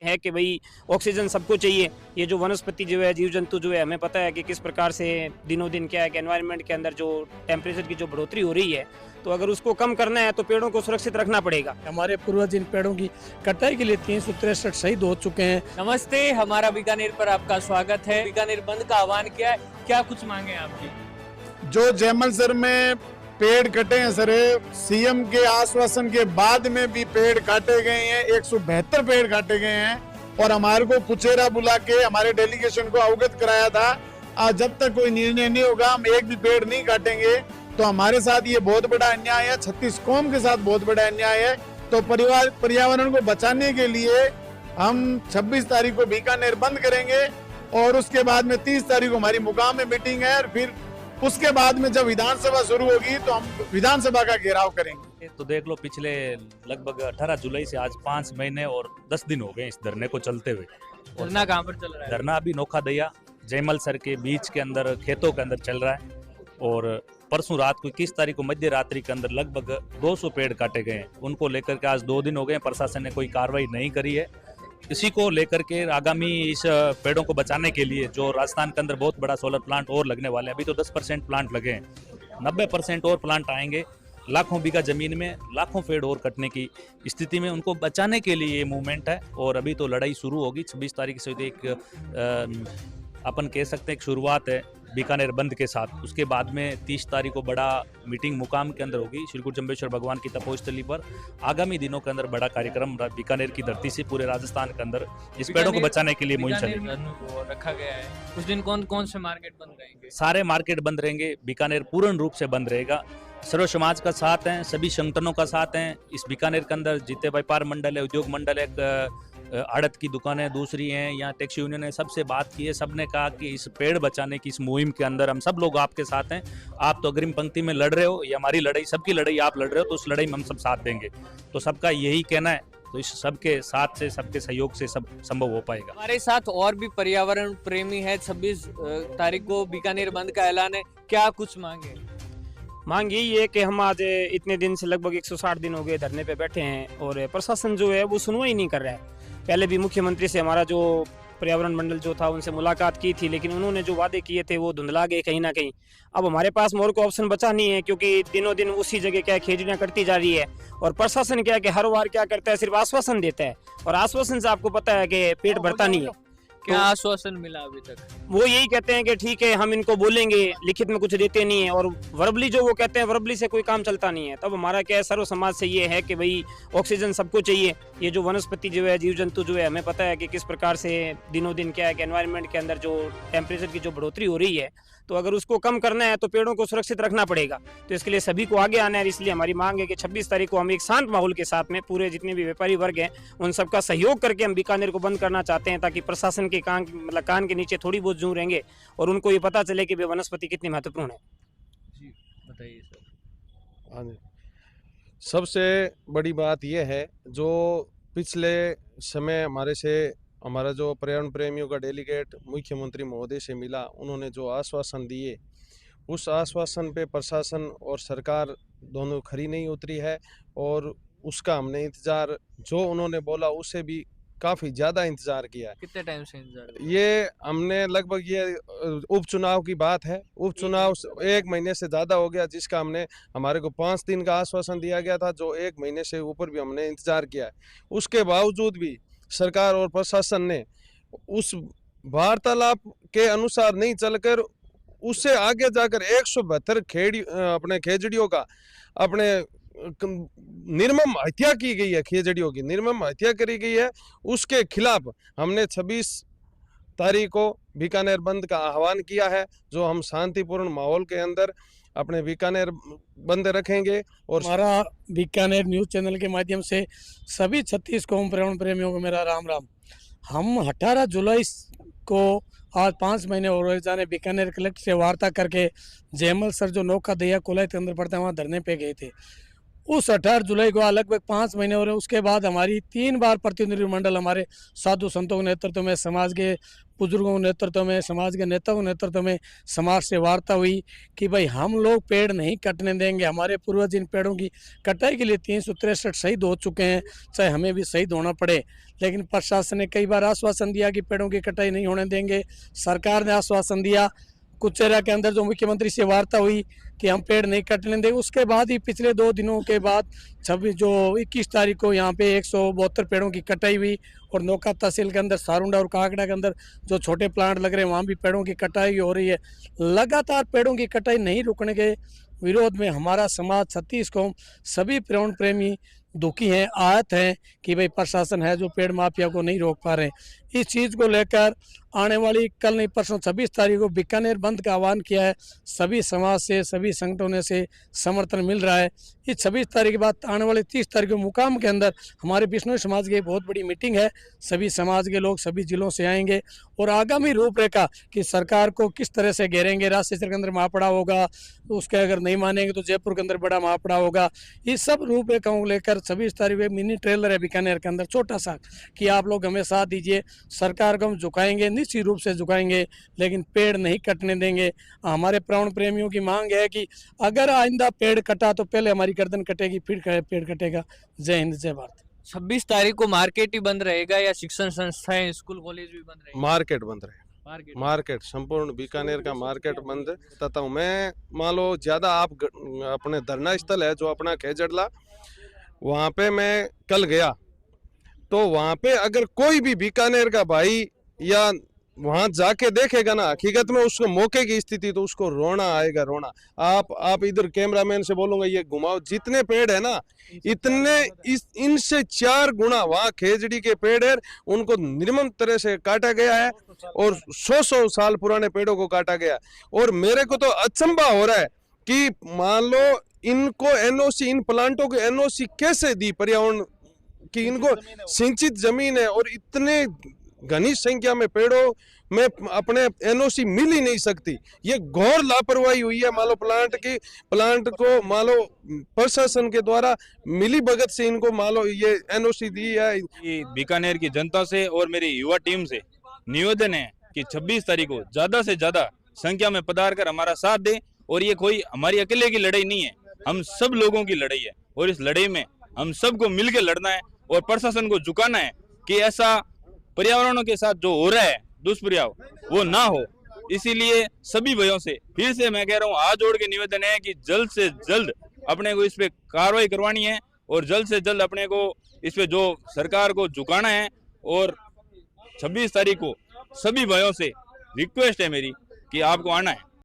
है कि भाई ऑक्सीजन सबको चाहिए। ये जो वनस्पति जो है, जीव जंतु जो है, हमें पता है कि किस प्रकार से दिनों दिन क्या है कि एनवायरनमेंट के अंदर जो टेम्परेचर की जो बढ़ोतरी हो रही है, तो अगर उसको कम करना है तो पेड़ों को सुरक्षित रखना पड़ेगा। हमारे पूर्वज इन पेड़ों की कटाई के लिए 363 शहीद हो चुके हैं। नमस्ते, हमारा बीकानेर पर आपका स्वागत है। बीकानेर बंद का आह्वान किया है, क्या कुछ मांगे आपकी? जो जयमल सर में पेड़ कटे हैं सर, सीएम के आश्वासन के बाद में भी पेड़ काटे गए हैं, 172 पेड़ काटे गए हैं और हमारे को कुचेरा बुला के हमारे डेलीगेशन को अवगत कराया था। आज जब तक कोई निर्णय नहीं होगा हम एक भी पेड़ नहीं काटेंगे। तो हमारे साथ ये बहुत बड़ा अन्याय है, 36 कौम के साथ बहुत बड़ा अन्याय है। तो पर्यावरण को बचाने के लिए हम 26 तारीख को बीकानेर बंद करेंगे और उसके बाद में 30 तारीख को हमारी मुकाम में मीटिंग है और फिर उसके बाद में जब विधानसभा शुरू होगी तो हम विधानसभा का घेराव करेंगे। तो देख लो, पिछले लगभग 18 जुलाई से आज 5 महीने और 10 दिन हो गए इस धरने को चलते हुए। धरना कहाँ पर चल रहा है? धरना अभी नोखा दैया जयमल सर के बीच के अंदर खेतों के अंदर चल रहा है और परसों रात को 21 तारीख को मध्य रात्रि के अंदर लगभग 200 पेड़ काटे गए हैं। उनको लेकर के आज 2 दिन हो गए, प्रशासन ने कोई कार्रवाई नहीं करी है। इसी को लेकर के आगामी इस पेड़ों को बचाने के लिए जो राजस्थान के अंदर बहुत बड़ा सोलर प्लांट और लगने वाले हैं, अभी तो 10% प्लांट लगे हैं, 90% और प्लांट आएंगे। लाखों बीघा जमीन में लाखों पेड़ और कटने की स्थिति में उनको बचाने के लिए ये मूवमेंट है और अभी तो लड़ाई शुरू होगी। 26 तारीख से एक अपन कह सकते हैं एक शुरुआत है बीकानेर बंद के साथ। उसके बाद में 30 तारीख को बड़ा मीटिंग मुकाम के अंदर होगी श्री गुरु जम्बेश्वर भगवान की तपोस्थली पर। आगामी दिनों के अंदर बड़ा कार्यक्रम बीकानेर की धरती से पूरे राजस्थान के अंदर इस पेड़ों को बचाने के लिए मुहिम चलेगी। रखा गया है उस दिन कौन कौन से मार्केट बंद रहेंगे? सारे मार्केट बंद रहेंगे, बीकानेर पूर्ण रूप से बंद रहेगा। सर्व समाज का साथ है, सभी संगठनों का साथ है। इस बीकानेर के अंदर जितने व्यापार मंडल है, उद्योग मंडल है, आड़त की दुकानें दूसरी हैं, यहाँ टैक्सी यूनियन ने सबसे बात की है। सबने कहा कि इस पेड़ बचाने की इस मुहिम के अंदर हम सब लोग आपके साथ हैं। आप तो अग्रिम पंक्ति में लड़ रहे हो, ये हमारी लड़ाई, सबकी लड़ाई आप लड़ रहे हो, तो उस लड़ाई में हम सब साथ देंगे। तो सबका यही कहना है, तो इस सबके साथ से, सबके सहयोग से सब संभव हो पाएगा। हमारे साथ और भी पर्यावरण प्रेमी है। 26 तारीख को बीकानेर बंद का ऐलान है, क्या कुछ मांगे? मांग यही है कि हम आज इतने दिन से लगभग 160 दिन हो गए धरने पे बैठे हैं और प्रशासन जो है वो सुनवाई नहीं कर रहा है। पहले भी मुख्यमंत्री से हमारा जो पर्यावरण मंडल जो था उनसे मुलाकात की थी, लेकिन उन्होंने जो वादे किए थे वो धुंधला गए कहीं ना कहीं। अब हमारे पास मोर को ऑप्शन बचा नहीं है, क्योंकि दिनों दिन उसी जगह क्या खेजड़ियाँ कटती जा रही है और प्रशासन क्या है कि हर बार क्या करता है, सिर्फ आश्वासन देता है और आश्वासन से आपको पता है कि पेट भरता नहीं है। क्या आश्वासन मिला अभी तक? वो यही कहते हैं कि ठीक है हम इनको बोलेंगे, लिखित में कुछ देते नहीं है और वर्बली जो वो कहते हैं, वर्बली से कोई काम चलता नहीं है। तब हमारा क्या है, सर्व समाज से ये है कि भाई ऑक्सीजन सबको चाहिए। ये जो वनस्पति जो है, जीव जंतु जो है, हमें पता है कि किस प्रकार से दिनों दिन क्या है कि एनवायरनमेंट के अंदर जो टेम्परेचर की जो बढ़ोतरी हो रही है, तो अगर उसको कम करना है तो पेड़ों को सुरक्षित रखना पड़ेगा। तो इसके लिए सभी को आगे आना है। इसलिए हमारी मांग है कि 26 तारीख को हम एक शांत माहौल के साथ में पूरे जितने भी व्यापारी वर्ग हैं उन सबका सहयोग करके हम बीकानेर को बंद करना चाहते हैं, ताकि प्रशासन के कान के नीचे थोड़ी बहुत जूं रहेंगे और उनको ये पता चले कि वे वनस्पति कितनी महत्वपूर्ण है। जी बताइए सर। हाँ जी, सबसे बड़ी बात यह है, जो पिछले समय हमारा जो पर्यावरण प्रेमियों का डेलीगेट मुख्यमंत्री महोदय से मिला, उन्होंने जो आश्वासन दिए, उस आश्वासन पे प्रशासन और सरकार दोनों खरी नहीं उतरी है और उसका हमने इंतज़ार, जो उन्होंने बोला उससे भी काफ़ी ज़्यादा इंतज़ार किया है। कितने टाइम से इंतजार? ये हमने लगभग, ये उपचुनाव की बात है, उपचुनाव 1 महीने से ज़्यादा हो गया, जिसका हमारे को 5 दिन का आश्वासन दिया गया था, जो 1 महीने से ऊपर भी हमने इंतज़ार किया है। उसके बावजूद भी सरकार और प्रशासन ने उस वार्तालाप के अनुसार नहीं चलकर उससे आगे जाकर 172 अपने खेजड़ियों का निर्मम हत्या की गई है, खेजड़ियों की निर्मम हत्या करी गई है। उसके खिलाफ हमने 26 तारीख को बीकानेर बंद का आह्वान किया है, जो हम शांतिपूर्ण माहौल के अंदर अपने बीकानेर बंद रखेंगे। और हमारा बीकानेर न्यूज़ चैनल के माध्यम से सभी 36 कौम पर्यावरण प्रेमियों को मेरा राम राम। हम 18 जुलाई को आज 5 महीने हो रहे जाने बीकानेर कलेक्टर से वार्ता करके जयमल सर जो नौका दैया कोलाई के अंदर पड़ता है वहाँ धरने पे गए थे। उस 18 जुलाई को लगभग 5 महीने हो रहे हैं। उसके बाद हमारी 3 बार प्रतिनिधिमंडल हमारे साधु संतों के नेतृत्व में, समाज के बुजुर्गों के नेतृत्व में, समाज के नेताओं के नेतृत्व में समाज से वार्ता हुई कि भाई हम लोग पेड़ नहीं कटने देंगे। हमारे पूर्वज इन पेड़ों की कटाई के लिए 363 शहीद हो चुके हैं, चाहे हमें भी शहीद होना पड़े। लेकिन प्रशासन ने कई बार आश्वासन दिया कि पेड़ों की कटाई नहीं होने देंगे। सरकार ने आश्वासन दिया, कुचेरा के अंदर जो मुख्यमंत्री से वार्ता हुई कि हम पेड़ नहीं कटने देंगे। उसके बाद ही पिछले 2 दिनों के बाद 21 तारीख को यहाँ पे 172 पेड़ों की कटाई हुई। और नौका तहसील के अंदर सारुंडा और काकड़ा के अंदर जो छोटे प्लांट लग रहे हैं वहाँ भी पेड़ों की कटाई हो रही है। लगातार पेड़ों की कटाई नहीं रुकने के विरोध में हमारा समाज, छत्तीस कौम, सभी पर्यावरण प्रेमी दुखी हैं, आहत हैं कि भाई प्रशासन है जो पेड़ माफिया को नहीं रोक पा रहे। इस चीज़ को लेकर आने वाली कल नहीं परसों 26 तारीख को बीकानेर बंद का आह्वान किया है। सभी समाज से, सभी संगठनों से समर्थन मिल रहा है। इस 26 तारीख के बाद आने वाले 30 तारीख को मुकाम के अंदर हमारे बिश्नोई समाज की एक बहुत बड़ी मीटिंग है। सभी समाज के लोग सभी जिलों से आएंगे और आगामी रूपरेखा कि सरकार को किस तरह से घेरेंगे। राजशेखर के अंदर महापड़ा होगा, उसके अगर नहीं मानेंगे तो जयपुर के अंदर बड़ा महापड़ा होगा। इस सब रूपरेखाओं को लेकर 26 तारीख को मिनी ट्रेलर है बीकानेर के अंदर छोटा सा कि आप लोग हमें साथ दीजिए। सरकार को हम झुकाएंगे, निश्चित रूप से झुकाएंगे, लेकिन पेड़ नहीं कटने देंगे। हमारे पर्यावरण प्रेमियों की मांग है कि अगर आइंदा पेड़ कटा तो पहले हमारी गर्दन कटेगी, फिर पेड़ कटेगा। जय हिंद, जय भारत। 26 तारीख को मार्केट ही बंद रहेगा या शिक्षण संस्थाएं, स्कूल, कॉलेज भी बंद रहेगा? मार्केट बंद रहे, मार्केट संपूर्ण बीकानेर का मार्केट बंद बताता हूँ मैं। मान लो ज्यादा आप अपने धरना स्थल है जो अपना खेजड़ला, वहाँ पे मैं कल गया तो वहाँ पे अगर कोई भी बीकानेर का भाई या वहां जाके देखेगा ना हकीकत में उसको मौके की स्थिति, तो उसको रोना आएगा, रोना। आप इधर कैमरामैन से बोलूंगा ये घुमाओ, जितने पेड़ है ना इतने इनसे 4 गुना वहाँ खेजड़ी के पेड़ है, उनको निर्मम तरह से काटा गया है और 100 साल पुराने पेड़ों को काटा गया। और मेरे को तो अचंभा हो रहा है कि मान लो इनको एनओसी, इन प्लांटों को एनओसी कैसे दी पर्यावरण की, इनको सिंचित जमीन है और इतने घनी संख्या में पेड़ों में अपने एनओसी मिल ही नहीं सकती। ये घोर लापरवाही हुई है। मान लो प्लांट को मान लो प्रशासन के द्वारा मिली भगत से इनको मान लो ये एनओसी दी है। बीकानेर की जनता से और मेरी युवा टीम से निवेदन है कि 26 तारीख को ज्यादा से ज्यादा संख्या में पधार कर हमारा साथ दे। और ये कोई हमारी अकेले की लड़ाई नहीं है, हम सब लोगों की लड़ाई है और इस लड़ाई में हम सबको मिलकर लड़ना है और प्रशासन को झुकाना है कि ऐसा पर्यावरणों के साथ जो हो रहा है दुष्प्रभाव वो ना हो। इसीलिए सभी भाइयों से फिर से मैं कह रहा हूँ, हाथ जोड़ के निवेदन है कि जल्द से जल्द अपने को इस पे कार्रवाई करवानी है और जल्द से जल्द अपने को इस पे जो सरकार को झुकाना है। और 26 तारीख को सभी भाइयों से रिक्वेस्ट है मेरी कि आपको आना है।